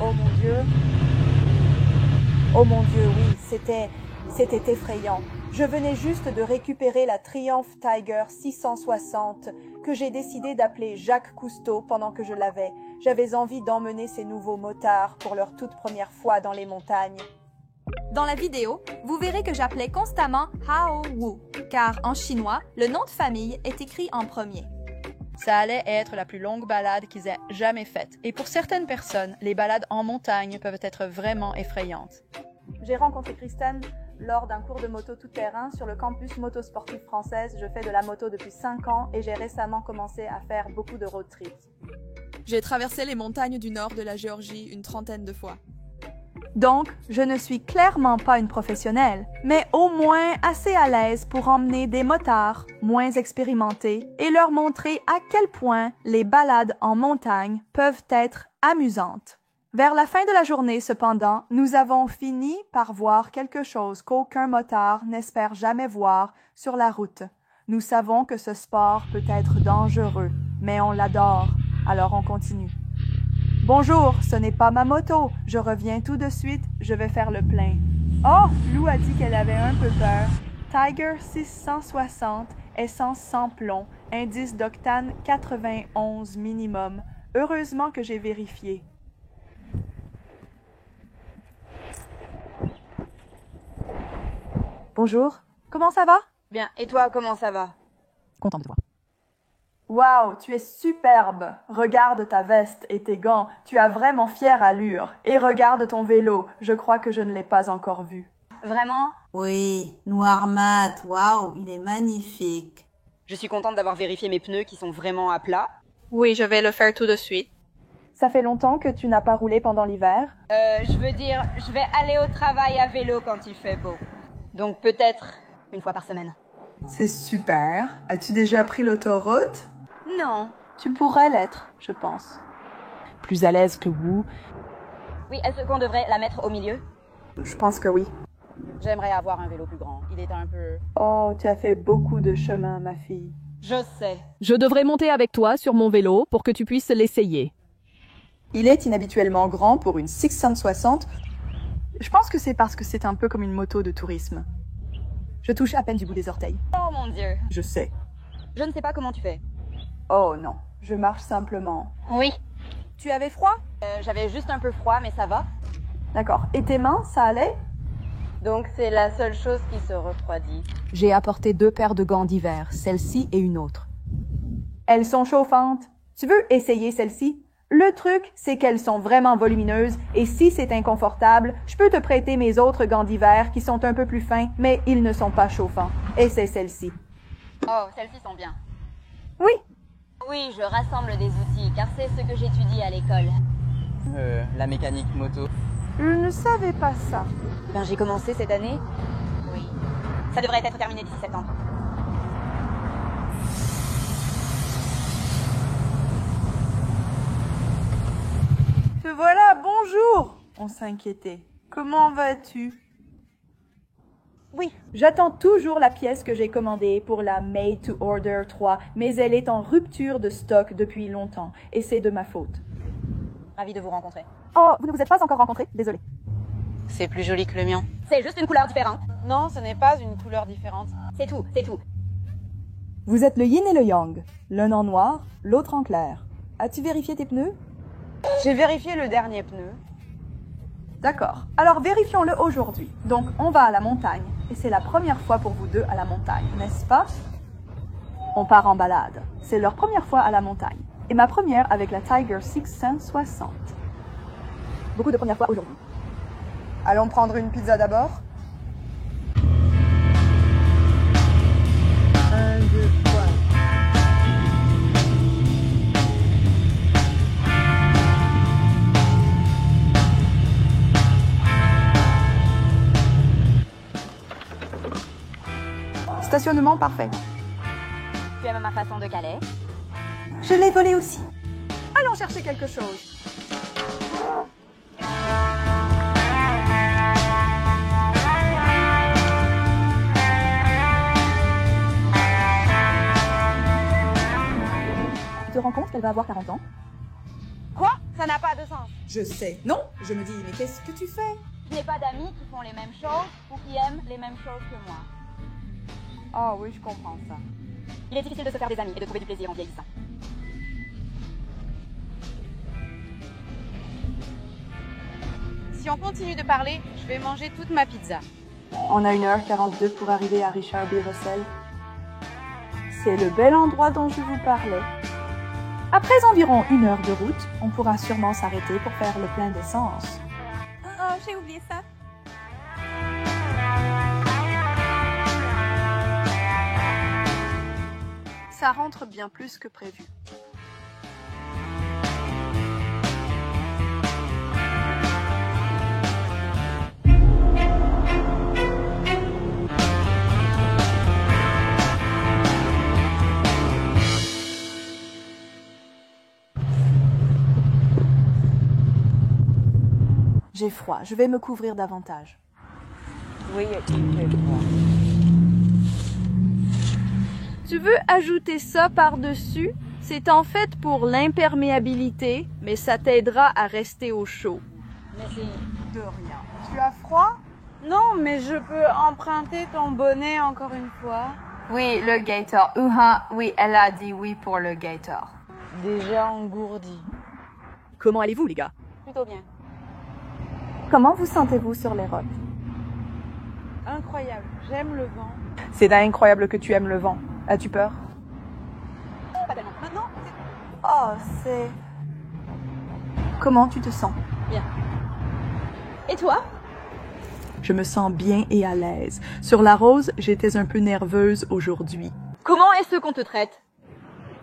Oh mon Dieu. Oh mon Dieu, oui, c'était effrayant. Je venais juste de récupérer la Triumph Tiger 660 que j'ai décidé d'appeler Jacques Cousteau pendant que je l'avais. J'avais envie d'emmener ces nouveaux motards pour leur toute première fois dans les montagnes. Dans la vidéo, vous verrez que j'appelais constamment Hao Wu, car en chinois, le nom de famille est écrit en premier. Ça allait être la plus longue balade qu'ils aient jamais faite. Et pour certaines personnes, les balades en montagne peuvent être vraiment effrayantes. J'ai rencontré Kristen lors d'un cours de moto tout-terrain sur le campus motosportif française. Je fais de la moto depuis 5 ans et j'ai récemment commencé à faire beaucoup de road trips. J'ai traversé les montagnes du nord de la Géorgie une 30aine de fois. Donc, je ne suis clairement pas une professionnelle, mais au moins assez à l'aise pour emmener des motards moins expérimentés et leur montrer à quel point les balades en montagne peuvent être amusantes. Vers la fin de la journée, cependant, nous avons fini par voir quelque chose qu'aucun motard n'espère jamais voir sur la route. Nous savons que ce sport peut être dangereux, mais on l'adore, alors on continue. Bonjour, ce n'est pas ma moto. Je reviens tout de suite, je vais faire le plein. Oh, Lou a dit qu'elle avait un peu peur. Tiger 660, essence sans plomb, indice d'octane 91 minimum. Heureusement que j'ai vérifié. Bonjour, comment ça va? Bien, et toi, comment ça va? Content de te voir. Waouh, tu es superbe. Regarde ta veste et tes gants, tu as vraiment fière allure. Et regarde ton vélo, je crois que je ne l'ai pas encore vu. Vraiment? Oui, noir mat, waouh, il est magnifique. Je suis contente d'avoir vérifié mes pneus qui sont vraiment à plat. Oui, je vais le faire tout de suite. Ça fait longtemps que tu n'as pas roulé pendant l'hiver? Je veux dire, je vais aller au travail à vélo quand il fait beau. Donc peut-être une fois par semaine. C'est super. As-tu déjà pris l'autoroute? Non. Tu pourrais l'être, je pense. Plus à l'aise que vous? Oui, est-ce qu'on devrait la mettre au milieu? Je pense que oui. J'aimerais avoir un vélo plus grand. Il est un peu... Oh, tu as fait beaucoup de chemin, ma fille. Je sais. Je devrais monter avec toi sur mon vélo pour que tu puisses l'essayer. Il est inhabituellement grand pour une 660. Je pense que c'est parce que c'est un peu comme une moto de tourisme. Je touche à peine du bout des orteils. Oh mon Dieu. Je sais. Je ne sais pas comment tu fais. Oh non, je marche simplement. Oui. Tu avais froid? J'avais juste un peu froid, mais ça va. D'accord. Et tes mains, ça allait? Donc c'est la seule chose qui se refroidit. J'ai apporté 2 paires de gants d'hiver, celle-ci et une autre. Elles sont chauffantes. Tu veux essayer celle-ci? Le truc, c'est qu'elles sont vraiment volumineuses et si c'est inconfortable, je peux te prêter mes autres gants d'hiver qui sont un peu plus fins, mais ils ne sont pas chauffants. Essaie celle-ci. Oh, celles-ci sont bien. Oui. Oui, je rassemble des outils, car c'est ce que j'étudie à l'école. La mécanique moto. Je ne savais pas ça. Ben, j'ai commencé cette année. Oui. Ça devrait être terminé d'ici septembre. Te voilà, bonjour! On s'inquiétait. Comment vas-tu? Oui. J'attends toujours la pièce que j'ai commandée pour la Made to Order 3, mais elle est en rupture de stock depuis longtemps, et c'est de ma faute. Ravie de vous rencontrer. Oh, vous ne vous êtes pas encore rencontrés? Désolée. C'est plus joli que le mien. C'est juste une couleur différente. Non, ce n'est pas une couleur différente. C'est tout, c'est tout. Vous êtes le yin et le yang, l'un en noir, l'autre en clair. As-tu vérifié tes pneus? J'ai vérifié le dernier pneu. D'accord. Alors vérifions-le aujourd'hui. Donc on va à la montagne, et c'est la première fois pour vous deux à la montagne, n'est-ce pas? On part en balade. C'est leur première fois à la montagne. Et ma première avec la Tiger 660. Beaucoup de premières fois aujourd'hui. Allons prendre une pizza d'abord? 1, 2, 3. Stationnement parfait. Tu aimes ma façon de caler? Je l'ai volé aussi. Allons chercher quelque chose. Tu te rends compte qu'elle va avoir 40 ans? Quoi? Ça n'a pas de sens. Je sais. Non, je me dis, mais qu'est-ce que tu fais? Je n'ai pas d'amis qui font les mêmes choses ou qui aiment les mêmes choses que moi. Oh oui, je comprends ça. Il est difficile de se faire des amis et de trouver du plaisir en vieillissant. Si on continue de parler, je vais manger toute ma pizza. On a 1h42 pour arriver à Richard B. Russell. C'est le bel endroit dont je vous parlais. Après environ 1 heure de route, on pourra sûrement s'arrêter pour faire le plein d'essence. Oh, j'ai oublié ça. Ça rentre bien plus que prévu. J'ai froid, je vais me couvrir davantage. Oui, il fait froid. Tu veux ajouter ça par-dessus? C'est en fait pour l'imperméabilité, mais ça t'aidera à rester au chaud. Merci. De rien. Tu as froid? Non, mais je peux emprunter ton bonnet encore une fois. Oui, le Gator. Oui, elle a dit oui pour le Gator. Déjà engourdi. Comment allez-vous, les gars? Plutôt bien. Comment vous sentez-vous sur les routes? Incroyable, j'aime le vent. C'est incroyable que tu aimes le vent. As-tu peur? Pas tellement. Maintenant, Oh, c'est... Comment tu te sens? bien. Et toi? Je me sens bien et à l'aise. Sur la rose, j'étais un peu nerveuse aujourd'hui. Comment est-ce qu'on te traite?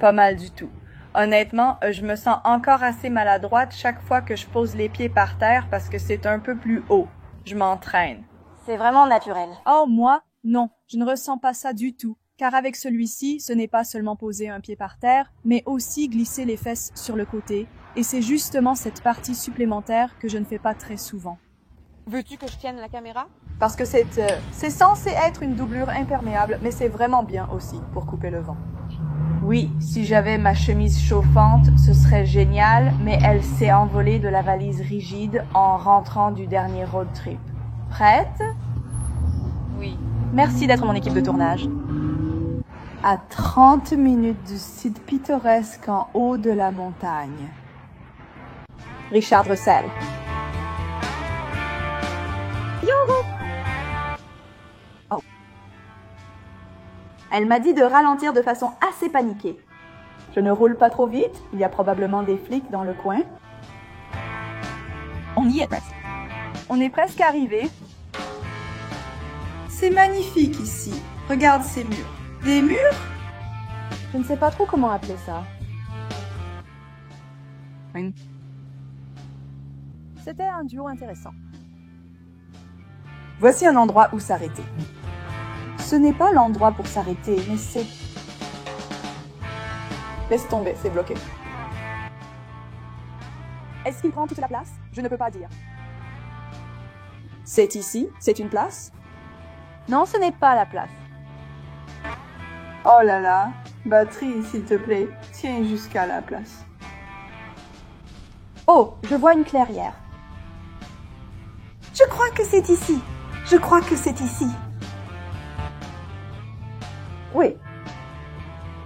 Pas mal du tout. Honnêtement, je me sens encore assez maladroite chaque fois que je pose les pieds par terre parce que c'est un peu plus haut. Je m'entraîne. C'est vraiment naturel. Oh, moi? Non, je ne ressens pas ça du tout. Car avec celui-ci, ce n'est pas seulement poser un pied par terre, mais aussi glisser les fesses sur le côté. Et c'est justement cette partie supplémentaire que je ne fais pas très souvent. Veux-tu que je tienne la caméra? Parce que c'est censé être une doublure imperméable, mais c'est vraiment bien aussi pour couper le vent. Oui, si j'avais ma chemise chauffante, ce serait génial, mais elle s'est envolée de la valise rigide en rentrant du dernier road trip. Prête? Oui. Merci d'être mon équipe de tournage. À 30 minutes du site pittoresque en haut de la montagne. Richard Russell. Oh. Elle m'a dit de ralentir de façon assez paniquée. Je ne roule pas trop vite, il y a probablement des flics dans le coin. On y est presque. On est presque arrivé. C'est magnifique ici. Regarde ces murs. Des murs? Je ne sais pas trop comment appeler ça. C'était un duo intéressant. Voici un endroit où s'arrêter. Ce n'est pas l'endroit pour s'arrêter, mais c'est... Laisse tomber, c'est bloqué. Est-ce qu'il prend toute la place? Je ne peux pas dire. C'est ici? C'est une place? Non, ce n'est pas la place. Oh là là, batterie, s'il te plaît, tiens jusqu'à la place. Oh, je vois une clairière. Je crois que c'est ici. Je crois que c'est ici. Oui.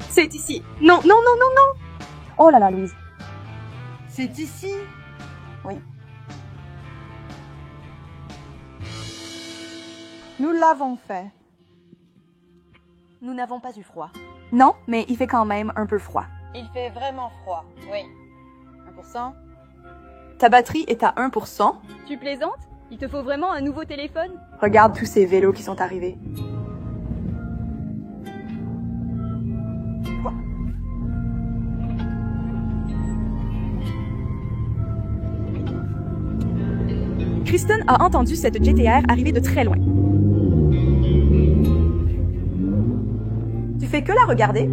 C'est ici. Non, non, non, non, non. Oh là là, Louise. C'est ici. Oui. Nous l'avons fait. Nous n'avons pas eu froid. Non, mais il fait quand même un peu froid. Il fait vraiment froid. Oui. 1%? Ta batterie est à 1%. Tu plaisantes? Il te faut vraiment un nouveau téléphone? Regarde tous ces vélos qui sont arrivés. Quoi? Kristen a entendu cette GTR arriver de très loin. Tu fais que la regarder?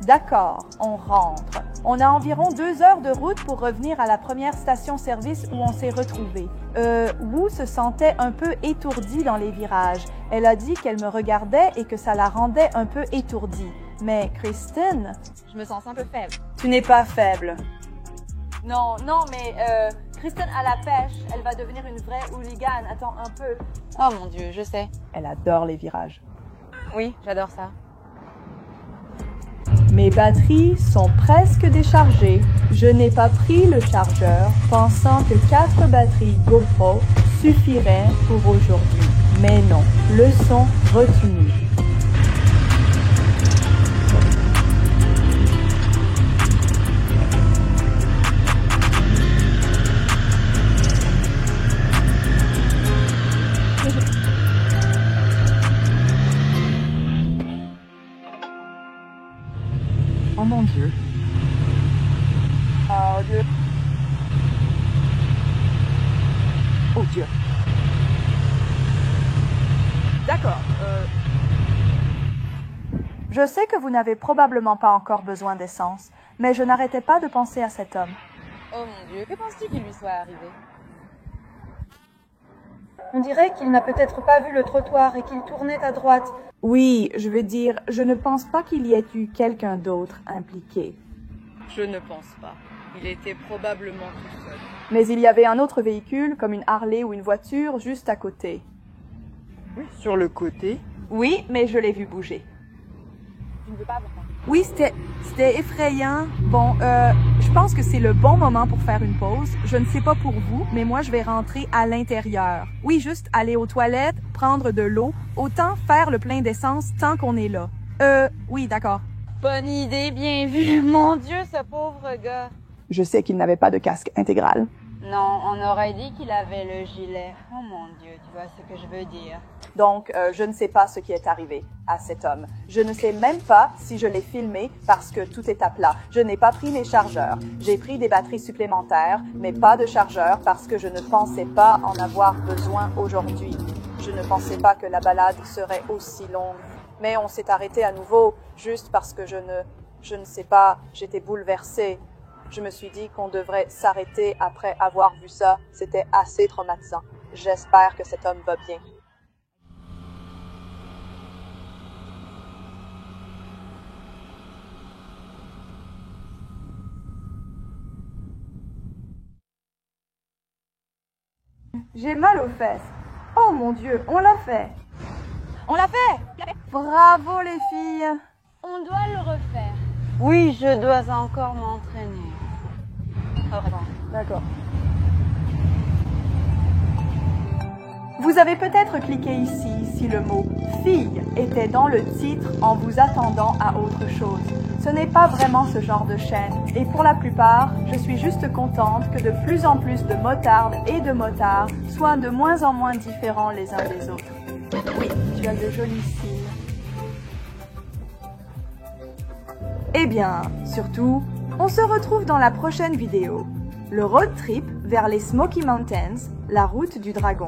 D'accord, on rentre. On a environ 2 heures de route pour revenir à la première station-service où on s'est retrouvés. Wu se sentait un peu étourdie dans les virages. Elle a dit qu'elle me regardait et que ça la rendait un peu étourdie. Mais Kristen, Je me sens un peu faible. Tu n'es pas faible. Non, mais Kristen à la pêche, elle va devenir une vraie hooligan. Attends un peu. Oh mon Dieu, je sais. elle adore les virages. Oui, j'adore ça. Mes batteries sont presque déchargées. Je n'ai pas pris le chargeur, pensant que 4 batteries GoPro suffiraient pour aujourd'hui. Mais non, leçon retenue. Oh mon Dieu. Oh Dieu. Oh Dieu. D'accord. Je sais que vous n'avez probablement pas encore besoin d'essence, mais je n'arrêtais pas de penser à cet homme. Oh mon Dieu, que penses-tu qu'il lui soit arrivé? On dirait qu'il n'a peut-être pas vu le trottoir et qu'il tournait à droite. Oui, je veux dire, je ne pense pas qu'il y ait eu quelqu'un d'autre impliqué. Je ne pense pas. Il était probablement tout seul. Mais il y avait un autre véhicule, comme une Harley ou une voiture, juste à côté. Oui, sur le côté. Oui, mais je l'ai vu bouger. Tu ne veux pas avoir ça? Oui, c'était effrayant. Bon, je pense que c'est le bon moment pour faire une pause. Je ne sais pas pour vous, mais moi, je vais rentrer à l'intérieur. Oui, juste aller aux toilettes, prendre de l'eau, autant faire le plein d'essence tant qu'on est là. Oui, d'accord. Bonne idée, bien vu. Mon Dieu, ce pauvre gars. Je sais qu'il n'avait pas de casque intégral. Non, on aurait dit qu'il avait le gilet. Oh mon Dieu, tu vois ce que je veux dire. Donc, je ne sais pas ce qui est arrivé à cet homme. Je ne sais même pas si je l'ai filmé parce que tout est à plat. Je n'ai pas pris les chargeurs. J'ai pris des batteries supplémentaires, mais pas de chargeurs parce que je ne pensais pas en avoir besoin aujourd'hui. Je ne pensais pas que la balade serait aussi longue. Mais on s'est arrêté à nouveau juste parce que je ne sais pas, j'étais bouleversée. Je me suis dit qu'on devrait s'arrêter après avoir vu ça. C'était assez traumatisant. J'espère que cet homme va bien. J'ai mal aux fesses. Oh mon Dieu, on l'a fait. On l'a fait! Bravo les filles. On doit le refaire. Oui, je dois encore m'entraîner. Au revoir. D'accord. Vous avez peut-être cliqué ici si le mot « fille » était dans le titre en vous attendant à autre chose. Ce n'est pas vraiment ce genre de chaîne, et pour la plupart, je suis juste contente que de plus en plus de motardes et de motards soient de moins en moins différents les uns des autres. Oui, tu as de jolis cils. Eh bien, surtout, on se retrouve dans la prochaine vidéo. Le road trip vers les Smoky Mountains, la route du dragon.